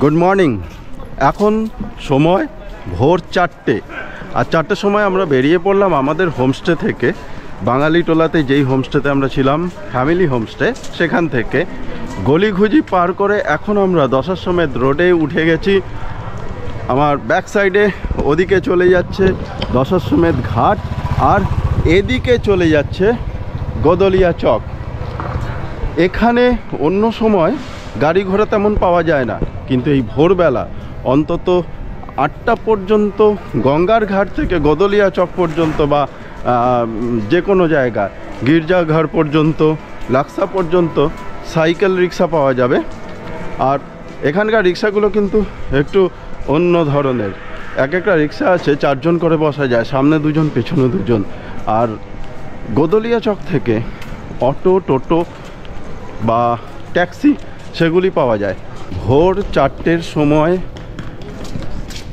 Good morning. এখন সময় ভোর 4টে, আর 4টের সময় আমরা বেরিয়ে পড়লাম আমাদের হোমস্টে থেকে। বাঙালি টোলাতে যেই হোমস্টেতে আমরা ছিলাম, ফ্যামিলি হোমস্টে, সেখান থেকে গলিঘুজি পার করে এখন আমরা দশাশ্বমেধ রোডে উঠে গেছি। আমার ব্যাক সাইডে ওদিকে চলে যাচ্ছে দশাশ্বমেধ ঘাট, আর এদিকে চলে যাচ্ছে গদলিয়া চক। এখানে অন্য সময় গাড়ি ঘোড়া তেমন পাওয়া যায় না, কিন্তু এই ভোরবেলা অন্তত 8টা পর্যন্ত গঙ্গার ঘাট থেকে গদলিয়া চক পর্যন্ত বা যে কোনো জায়গায় গির্জাঘর পর্যন্ত, লাক্সা পর্যন্ত সাইকেল রিক্সা পাওয়া যাবে। আর এখানকার রিক্সাগুলো কিন্তু একটু অন্য ধরনের। একটা রিক্সা আছে 4 জন করে বসা যায়, সামনে 2 জন পেছনে 2 জন। আর গদলিয়া চক থেকে অটো, টোটো বা ট্যাক্সি সেগুলি পাওয়া যায়। ভোর 4টের সময়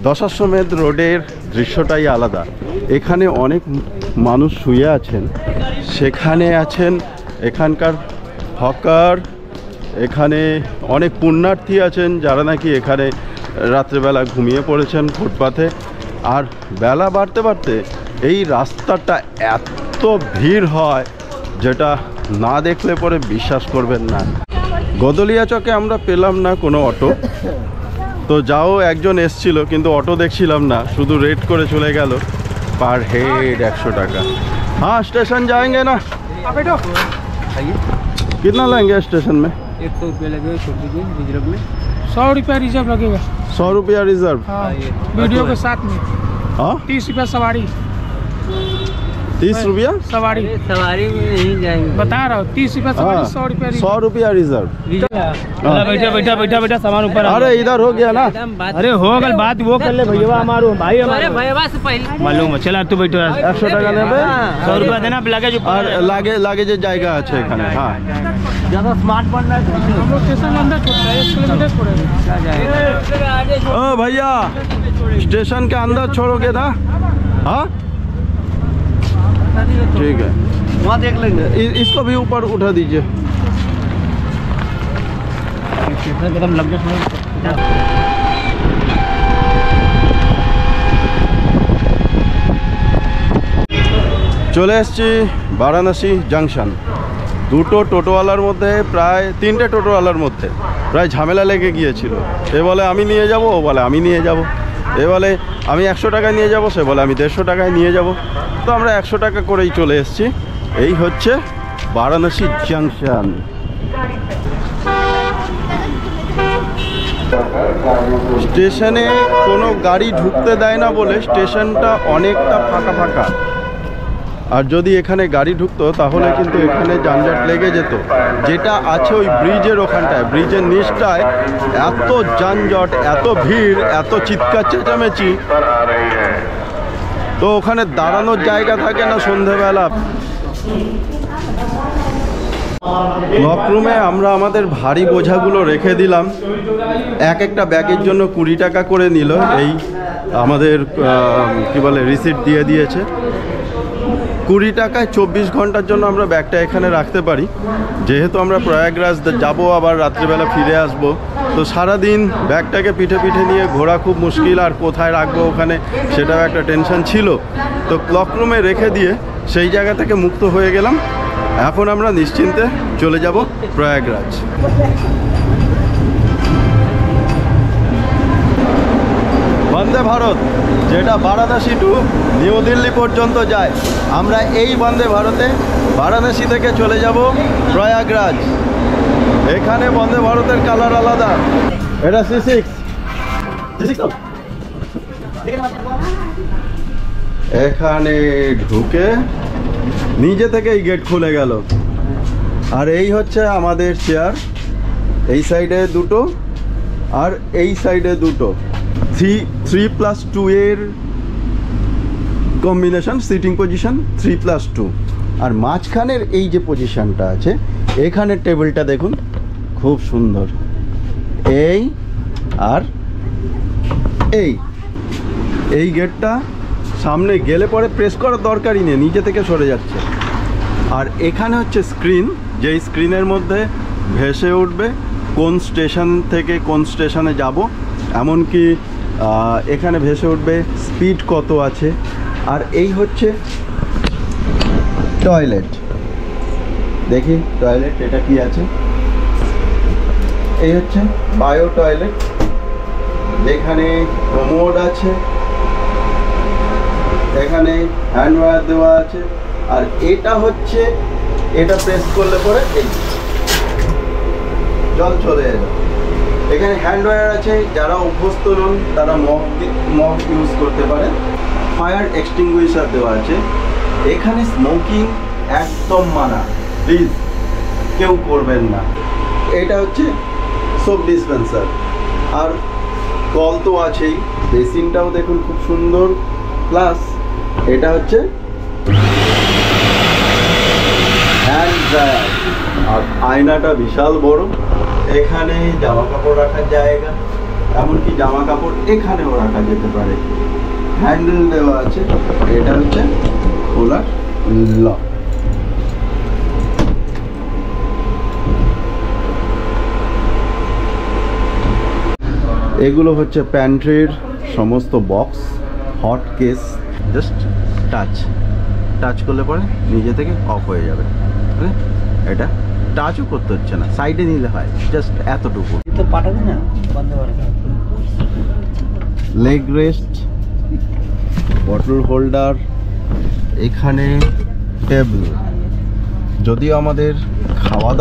দশাশ্বমেধ রোডের দৃশ্যটাই আলাদা। এখানে অনেক মানুষ শুয়ে আছেন, সেখানে আছেন এখানকার হকার, এখানে অনেক পুণ্যার্থী আছেন যারা নাকি এখানে রাত্রেবেলা ঘুমিয়ে পড়েছেন ফুটপাথে। আর বেলা বাড়তে বাড়তে এই রাস্তাটা এত ভিড় হয় যেটা না দেখলে পরে বিশ্বাস করবেন না। গদলিয়া চকে আমরা পেলাম না কোনো অটো, তো যাও একজন এসছিল কিন্তু অটো দেখছিলাম না, শুধু রেট করে চলে গেল পার हेड 100 টাকা। हाँ स्टेशन जाएंगे ना, कितना लेंगे स्टेशन में? 100 रुपये लगेगा छोटी जी रिजर्व में। 100 रुपया रिजर्व लगेगा। 100 रुपया रिजर्व। हाँ, वीडियो के साथ में। हाँ 30 रुपया सवारी। 30 रुपया सवारी। सवारी में नहीं जाएंगे, बता रहा हूँ 30 रुपया सवारी, 100 रुपया 100 रुपया रिजर्व। बैठा बैठा बैठा बैठा सामान ऊपर। अरे इधर हो गया ना, अरे हो गल बात वो कर ले भैया हमारो भाई हमारे भैया से पहले मालूम है। चला तू बैठो 100 টাকা নেবে, 100 रुपया देना लगेज আর লাগেজের জায়গা আছে এখানে। হ্যাঁ ज्यादा स्मार्ट बन रहा है। हम लोग स्टेशन अंदर छोड़ता है, 1 किलोमीटर छोड़ेगा। ओ भैया स्टेशन के अंदर छोड़ोगे ना? हाँ ठीक है, वहाँ देख लेंगे। इसको भी ऊपर उठा दीजिए। एकदम लग गया। চলে এসেছি বারাণসী জাংশন। দুটো টোটোওয়ালার মধ্যে প্রায় 3টে টোটোওয়ালার মধ্যে প্রায় ঝামেলা লেগে গিয়েছিল। এ বলে আমি নিয়ে যাব, ও বলে আমি নিয়ে যাব। এ বলে আমি 100 টাকায় নিয়ে যাব, সে বলে আমি 150 টাকায় নিয়ে যাব। তো আমরা 100 টাকা করেই চলে এসেছি। এই হচ্ছে বারাণসী জাংশন। স্টেশনে কোনো গাড়ি ঢুকতে দেয় না বলে স্টেশনটা অনেকটা ফাঁকা ফাঁকা। আর যদি এখানে গাড়ি ঢুকতো তাহলে কিন্তু এখানে যানজট লেগে যেত। যেটা আছে ওই ব্রিজের ওখানটায়, ব্রিজের নিচটায় এত যানজট, এত ভিড়, এত চিৎকার চেঁচামেচি, তো ওখানে দাঁড়ানোর জায়গা থাকে না সন্ধেবেলা। লকরুমে আমরা আমাদের ভারী বোঝাগুলো রেখে দিলাম। একটা ব্যাগের জন্য 20 টাকা করে নিল। এই আমাদের কি বলে রিসিট দিয়ে দিয়েছে। 20 টাকায় 24 ঘন্টার জন্য আমরা ব্যাগটা এখানে রাখতে পারি। যেহেতু আমরা প্রয়াগরাজ যাব, আবার রাত্রিবেলা ফিরে আসব, তো সারাদিন ব্যাগটাকে পিঠে পিঠে নিয়ে ঘোরা খুব মুশকিল। আর কোথায় রাখবো ওখানে সেটাও একটা টেনশন ছিল। তো লকরুমে রেখে দিয়ে সেই জায়গা থেকে মুক্ত হয়ে গেলাম। এখন আমরা নিশ্চিন্তে চলে যাব প্রয়াগরাজ। বন্দে ভারত, যেটা বারাণসী টু নিউ দিল্লি পর্যন্ত যায়, আমরা এই বন্দে ভারতে বারাণসী থেকে চলে যাব প্রয়াগরাজ। এখানে বন্দে ভারতের কালার আলাদা। এটা C6। এখানে ঢুকে নিজে থেকে এই গেট খুলে গেল। আর এই হচ্ছে আমাদের চেয়ার, এই সাইডে দুটো আর এই সাইডে দুটো। 3+2 এর কম্বিনেশন, সিটিং পজিশন 3+2। আর মাঝখানের এই যে পজিশনটা আছে, এখানের টেবিলটা দেখুন খুব সুন্দর। এই আর এই গেটটা সামনে গেলে পরে প্রেস করার দরকারই নেই, নিজে থেকে সরে যাচ্ছে। আর এখানে হচ্ছে স্ক্রিন, যেই স্ক্রিনের মধ্যে ভেসে উঠবে কোন স্টেশন থেকে কোন স্টেশনে যাব, এমনকি এখানে ভেসে উঠবে স্পিড কত আছে। আর এই হচ্ছে টয়লেট, দেখি টয়লেট এটা কি আছে। এই হচ্ছে বায়ো টয়লেট, যেখানে কমোড আছে, এখানে হ্যান্ড ওয়ার দেওয়া আছে। আর এটা হচ্ছে, এটা প্রেস করলে পরে এই জল চলে এলো। এখানে হ্যান্ড ওয়ার আছে, যারা অভ্যস্ত নন তারা মগ ইউজ করতে পারে। ফায়ার এক্সটিংগুইশার দেওয়া আছে। এখানে স্মোকিং একদম মানা, প্লিজ কেউ করবেন না। এটা হচ্ছে সোপ ডিসপেন্সার, আর কল তো আছেই, বেসিনটাও দেখুন খুব সুন্দর। প্লাস এটা হচ্ছে হ্যান্ড ড্রায়ার, আর আয়নাটা বিশাল বড়। এখানে জামা কাপড় রাখার জায়গা, এমনকি জামা কাপড় এখানেও রাখা যেতে পারে। হ্যান্ডেল দেওয়া আছে, এটা হচ্ছে খোলার লক। এগুলো হচ্ছে প্যান্ট্রির সমস্ত box, hot case. Just touch করলে পরে নিজে থেকে অফ হয়ে যাবে। এটা টাচও করতে হচ্ছে না, সাইডে নিলে হয়, জাস্ট এতটুকু। তো পাঠাবি না বন্ধ করে। লেগ রেস্ট, বটল হোল্ডার, এখানে টেবিল। যদিও আমাদের খাওয়া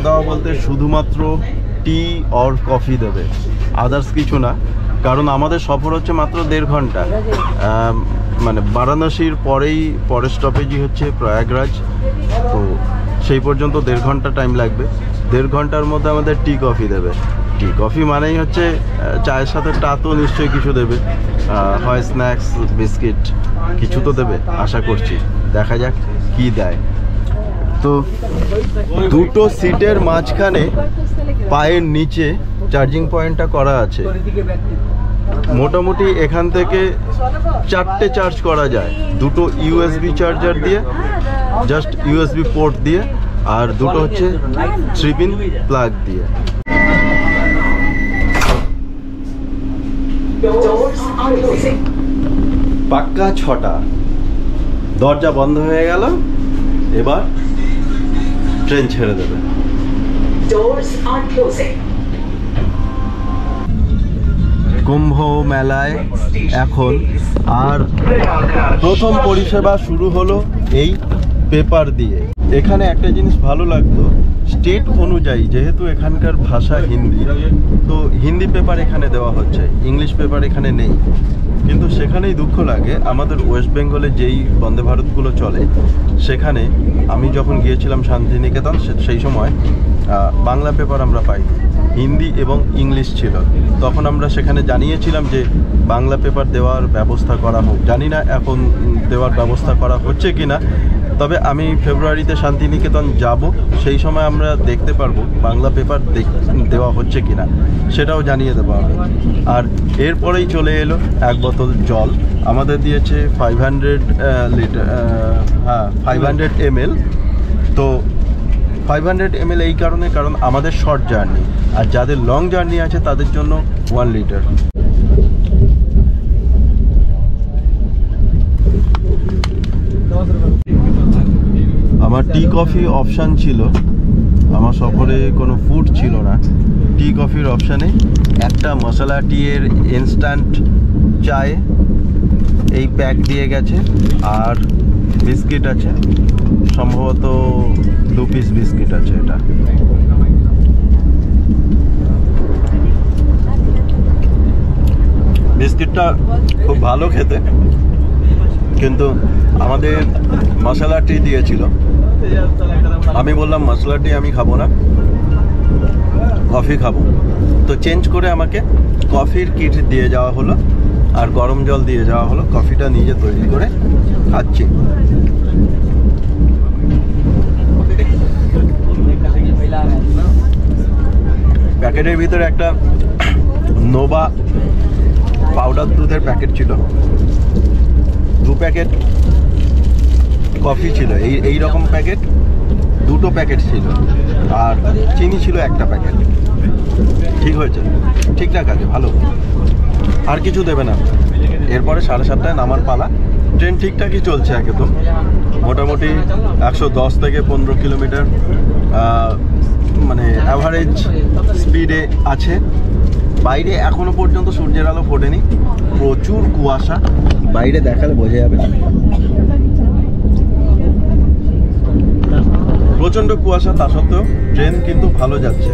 দাওয়া বলতে শুধুমাত্র টি অর কফি দেবে, আদার্স কিছু না। কারণ আমাদের সফর হচ্ছে মাত্র 1.5 ঘন্টা। মানে বারাণসীর পরের স্টপেজই হচ্ছে প্রয়াগরাজ, তো সেই পর্যন্ত 1.5 ঘন্টা টাইম লাগবে। 1.5 ঘন্টার মধ্যে আমাদের টি কফি দেবে। টি কফি মানেই হচ্ছে চায়ের সাথে টা তো নিশ্চয়ই কিছু দেবে, হয় স্ন্যাক্স, বিস্কিট কিছু তো দেবে আশা করছি। দেখা যাক কি দেয়। তো দুটো সিটের মাঝখানে পায়ের নিচে চার্জিং পয়েন্টটা করা আছে। মোটামুটি এখান থেকে 4টে চার্জ করা যায়, দুটো ইউএসবি চার্জার দিয়ে, জাস্ট ইউএসবি পোর্ট দিয়ে, আর দুটো হচ্ছে 3-pin প্লাগ দিয়ে। পাক্কা 6টা, দরজা বন্ধ হয়ে গেল, এবার ট্রেন ছেড়ে দেবে। কুম্ভ মেলায় এখন আর প্রথম পরিষেবা শুরু হলো এই পেপার দিয়ে। এখানে একটা জিনিস ভালো লাগতো, স্টেট অনুযায়ী যেহেতু এখানকার ভাষা হিন্দি, তো হিন্দি পেপার এখানে দেওয়া হচ্ছে, ইংলিশ পেপার এখানে নেই। কিন্তু সেখানেই দুঃখ লাগে, আমাদের ওয়েস্ট বেঙ্গলে যেই বন্দে ভারতগুলো চলে, সেখানে আমি যখন গিয়েছিলাম শান্তিনিকেতন, সেই সময় বাংলা পেপার আমরা পাই, হিন্দি এবং ইংলিশ ছিল। তখন আমরা সেখানে জানিয়েছিলাম যে বাংলা পেপার দেওয়ার ব্যবস্থা করা হোক। জানি না এখন দেওয়ার ব্যবস্থা করা হচ্ছে কি না, তবে আমি ফেব্রুয়ারিতে শান্তিনিকেতন যাব, সেই সময় আমরা দেখতে পারবো বাংলা পেপার দেওয়া হচ্ছে কি না, সেটাও জানিয়ে দেবো আমি। আর এরপরেই চলে এলো 1 বোতল জল, আমাদের দিয়েছে 500 লিটার, 500 ml। তো 500 ml এই কারণে, কারণ আমাদের শর্ট জার্নি, আর যাদের লং জার্নি আছে তাদের জন্য 1 লিটার। আমার টি কফি অপশান ছিল, আমার সফরে কোনো ফুড ছিল না। টি কফির অপশানে একটা মশলা টি এর ইনস্ট্যান্ট চায়ে এই প্যাক দিয়ে গেছে, আর বিস্কিট আছে, সম্ভবত 2 পিস বিস্কিট আছে। এটা বিস্কিটটা খুব ভালো খেতে, কিন্তু আমাদের মশলা টি দিয়েছিল। আমি বললাম মশলা টি আমি খাবো না, কফি খাবো। তো চেঞ্জ করে আমাকে কফির কিট দিয়ে যাওয়া হলো, আর গরম জল দিয়ে যাওয়া হলো। কফিটা নিজে তৈরি করে খাচ্ছি। প্যাকেটের ভিতরে একটা নোভা পাউডার দুধের প্যাকেট ছিল, 2 প্যাকেট কফি ছিল, এই রকম প্যাকেট 2 2টো প্যাকেট ছিল, আর চিনি ছিল 1টা প্যাকেট। ঠিক হয়েছে, ঠিকঠাক আছে, ভালো। আর কিছু দেবে না। এরপরে 7:30টায় নামার পালা। ট্রেন ঠিকঠাকই চলছে একদম, মোটামুটি 110 থেকে 15 কিলোমিটার মানে অ্যাভারেজ স্পিডে আছে। বাইরে এখনো পর্যন্ত সূর্যের আলো ফোটেনি, প্রচুর কুয়াশা, বাইরে দেখালে বোঝা যাবে। প্রচণ্ড কুয়াশা, তা সত্ত্বেও ট্রেন কিন্তু ভালো যাচ্ছে।